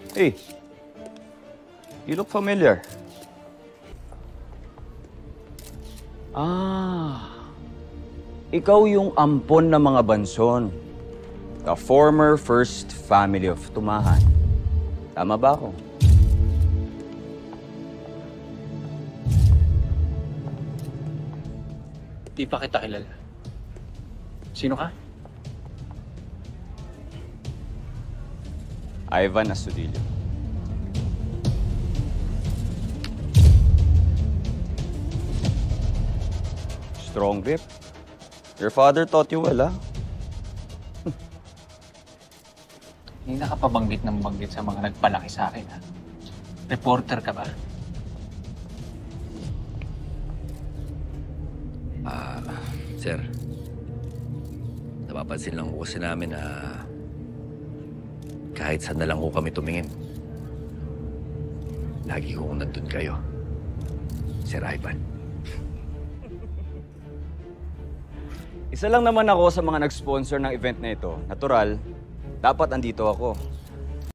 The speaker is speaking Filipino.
Hey, you look familiar. Ikaw yung ampon ng mga Banson. The former first family of Tumahan. Tama ba ako? Di pa kita kilala. Sino ka? Ivan Astudillo. Strong grip. Your father taught you well, ah? Hindi nakapabanggit ng banggit sa mga nagpalaki sa akin, ha? Reporter ka ba? Sir, napapansin lang ko kasi namin na kahit saan na lang ko kami tumingin, lagi kong nandun kayo, Sir Ivan. Isa lang naman ako sa mga nag-sponsor ng event na ito. Natural, dapat andito ako.